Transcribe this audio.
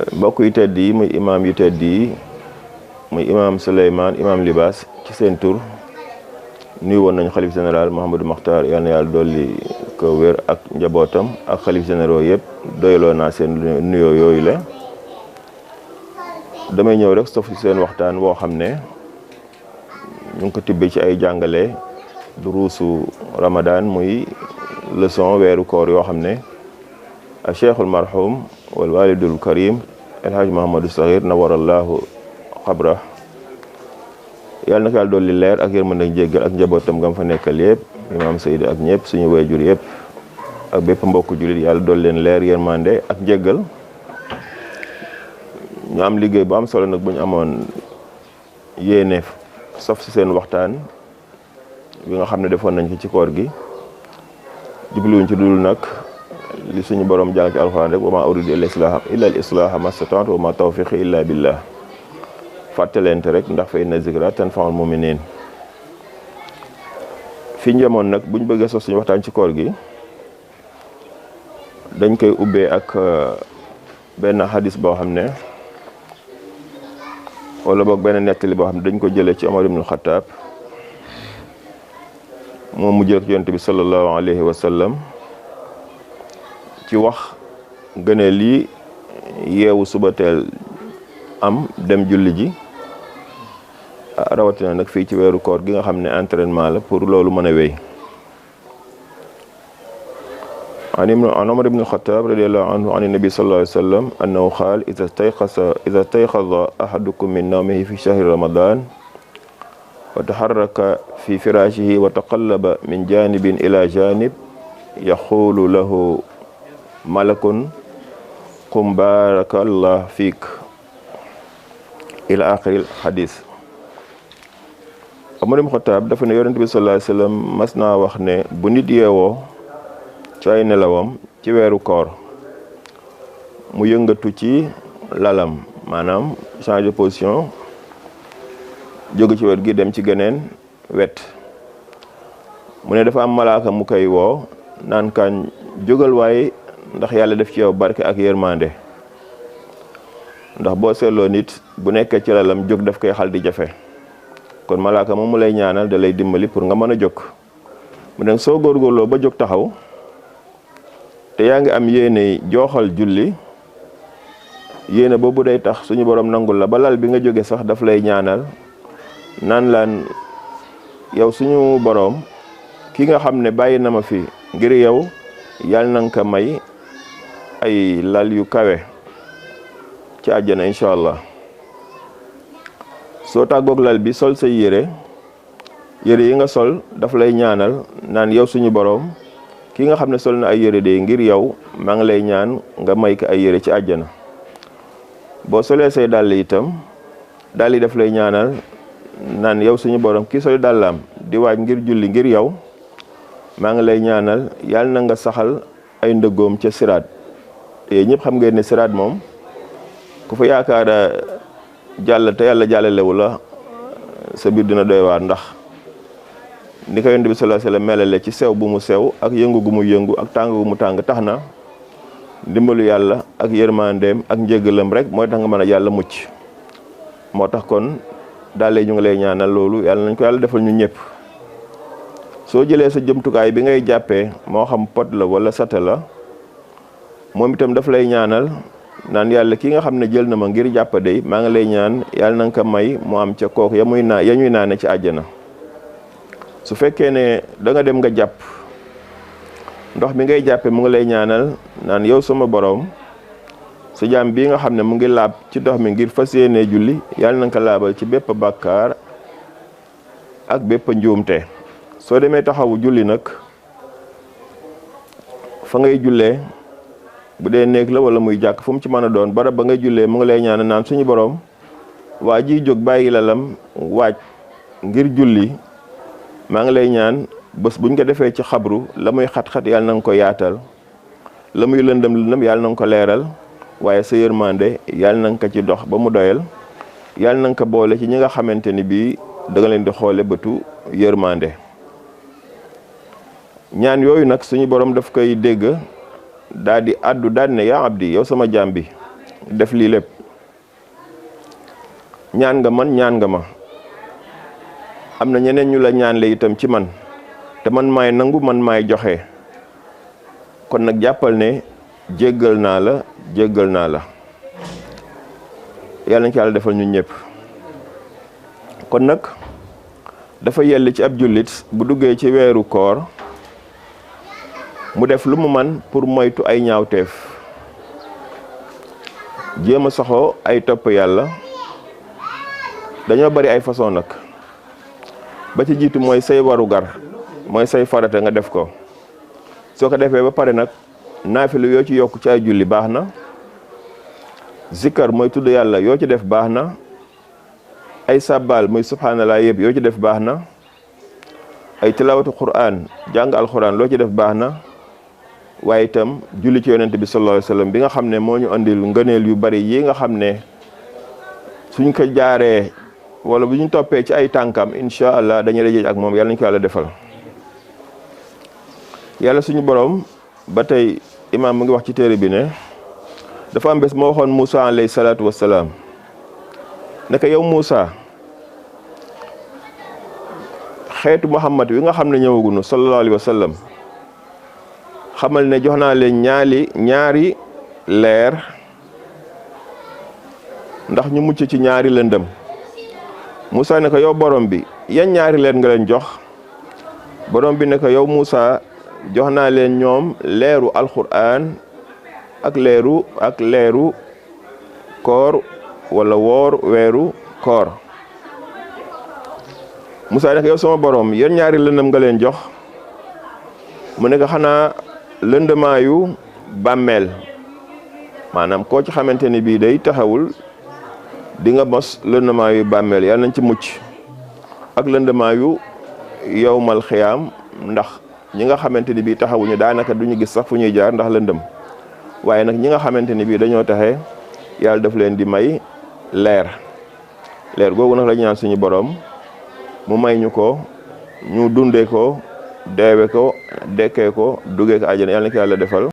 mbokk yu tedd yi muy imaam yu tedd yi muy imaam Souleymane imaam Libaas ci seen tur nuyu woon nañu xalif général Mouhamadou Makhtar yal na yàlla dolli ko wér ak njabootam ak xalif généraux yëpp doyloo naa seen nuyoo yooyu la. damay ñëw rek sof ci seen waxtaan woo xam ne ñu ngi ko tibbee ci ay jàngale duruusu Ramadan muy leçon weeru koor yoo xam ne a cheikhul marhum wal walidul karim El Hadj Mahamadou Sakhir nawarallahu xabra yàlla na ko yàlla dolli leer ak yërmande ak jéggal ak njabootam gam fa nekkal yëpp imaam Seydi ak ñëpp suñu waajur yëpp ak bépp mbokku jullit yàlla dolli leen leer yërmande ak jéggal. ñu am liggéey bu am solo nag bu ñu amoon yéene sof si seen waxtaan bi nga xam ne defoon nañ ko ci koor gi jubluwuñ ci dul nag li suñu borom jàng ci alxuraan rek wa ma uridu illa al islaha mastata'tu wa ma tawfiqi illa billah fàttalente rek ndax fa inna zikra tanfa'ul mu'minin fi njamoon nag buñ bëggee sof suñu waxtaan ci koor gi dañ koy ubbee ak benn hadis boo xam ne wala boog benn nettali boo xam ne dañ ko jëlee ci Omar ibnul Xattaab moom mu jël ci yonent bi sallallahu alayhi wa sallam ci wax gëne lii yeewu suba teel am dem julli ji rawatina nag fii ci weeru koor gi nga xam ne entraînement la pour loolu mën a wéy an Omar ibn al-Khattab radiyallahu anhu an nabi sallallahu alayhi wa sallam annahu qaala idha stayqaza ahadukum min nawmihi fi shahri ramadan wa taharraka fi firashihi wa taqallaba min janibin ila janib yaqulu lahu malakun qum barakallahu fik ila akhiril hadith. Omar ibn al-Khattab dafa ne yonent bi sallallahu alayhi wa sallam mas naa wax ne bu nit yeewoo ci ay nelawam ci weeru koor mu yëngatu ci lalam maanaam changer position jóge ci wet gi dem ci geneen wet mu ne dafa am malaaka mu koy woo naan kan jógal waaye ndax yàlla def ci yow barke ak yërmande ndax boo seetloo nit bu nekkee ci lalam jóg daf koy xal di jafe kon malaaka moom mu lay ñaanal da lay dimbali pour nga mën a jóg mu ne soo góorgóorloo ba jóg taxaw te yaa ngi am yéene jooxal julli yéene boobu day tax suñu borom nangul la ba lal bi nga jóge sax daf lay ñaanal naan laan yow suñu borom ki nga xam ne bàyyi na ma fi ngir yow yàlla na nga ko may ay lal yu kawe ci àjjana incha allah soo tàggoog lal bi sol say yére yi nga sol daf lay ñaanal naan yow suñu borom ki nga xam ne sol na ay yére de ngir yow maa ngi lay ñaan nga may ko ay yére ci àjjana boo solee say dàll itam dàll yi daf lay ñaanal naan yow suñu borom kii soli dàllaam di waaj ngir julli ngir yow maa ngi lay ñaanal yàlla na nga saxal ay ndëggoom ca siraat te ñëpp xam ngeen ne siraat moom ku fa yaakaara jàll te yàlla jàllalewu la sa biir dina doy waar ndax ni ko yonent bi sallallahu alayhi wa sallam melale ci sew bu mu sew ak yëngu gu mu yëngu ak tàng gu mu tàng tax na ndimbalu yàlla ak yërmandeem ak njëgalam rek mooy tax nga mën a yàlla mucc moo tax kon daal ñu ngi lay ñaanal loolu yàlla nañ ko yàlla defal ñu ñëpp soo jëlee sa jëmtukaay bi ngay jàppee moo xam pot la wala sata la moom itam daf lay ñaanal naan yàlla ki nga xam ne jël na ma ngir jàpp day maa ngi lay ñaan yàlla na nga ko may mu am ca kook ya ñuy naane ci àjjana su fekkee ne da nga dem nga jàpp ndox mi ngay jàppe mu ngi lay ñaanal naan yow sama borom sa jaam bii nga xam ne mu ngi laab ci ndox mi ngir fas yéene julli yàlla na nga ko laabal ci bépp bàkkaar ak bépp njuumte soo demee taxawu julli nag fa ngay jullee bu dee néeg la wala muy jàkk fu mu ci mën a doon barab ba ngay jullee mu ngi lay ñaanal naan suñu borom waa ji jóg bàyyi lalam waaj ngir julli maa ngi lay ñaan bés buñ ko defee ci xabru la muy xat-xat yàlla na nga ko yaatal la muy lëndëm yàlla na nga ko leeral waaye sa yërmande yàlla na nga ko ci dox ba mu doyal yàlla na nga ko boole ci ñi nga xamante ni bii da nga leen di xoole bëtu yërmande ñaan yooyu nag suñu borom daf koy dégg daal di addu daal ne yaa abdi yow sama jaam bi def lii lépp ñaan nga ma am na ñeneen ñu la ñaan le itam ci man te man maay nangu man maay joxe kon nag jàppal ne jéggal naa la yàlla na ci yàlla defal ñun ñëpp. kon nag dafa yell ci ab jullit bu duggee ci weeru koor mu def lu mu man pour moytu ay ñaawteef jéem a soxoo ay topp yàlla. dañoo bari ay façon nag ba ci jiitu mooy say warugar mooy say farata nga def ko soo ko defee ba pare nag naafilu yoo ci yokk ci ay julli baax na zikkar mooy tudd yàlla yoo ci def baax na ay sabbal muy subhanallah yëpp yoo ci def baax na ay tilawatu quran jàng alquran loo ci def baax na waaye itam julli ci yonent bi sallallahu alayhi wasallam bi nga xam ne moo ñu andil ngëneel yu bari yi nga xam ne suñ ko jaaree wala bu ñu toppee ci ay tànkam incha allah dañuy daje ak moom yàlla nañu ko yàlla defal. yàlla suñu borom ba tey imaam mu ngi wax ci téere bi ne dafa am bés moo waxoon Moussa alayhi salaatu wassalaam ne ko yow Moussa xeetu Muhammad wi nga xam ne ñëwaguñu sallallahu alayhi wa sallam xamal ne jox naa leen ñaari leer ndax ñu mucc ci ñaari lëndëm. Moussa ne ko yow borom bi yan ñaari leer nga leen jox borom bi ne ko yow Moussa jox naa leen ñoom leeru alquran ak leeru koor wala woor weeru koor. Moussa ne ko yow sama borom yan ñaari lëndëm nga leen jox mu ne ko xanaa lëndëmaayu bàmmeel maanaam koo ci xamante ni bii day taxawul di nga mos lëndëmaayu bàmmeel yàlla nañ ci mucc ak lëndëmaayu yowmal xiyaam ndax ñi nga xamante ni bii taxawuñu daanaka duñu gis sax fu ñuy jaar ndax lëndëm waaye nag ñi nga xamante ni bii dañoo taxe yàlla daf leen di may leer googu nag la ñaan suñu borom mu may ñu ko ñu dundee ko deewe ko dekkee ko duggee ko àjjana yàlla na ko yàlla defal.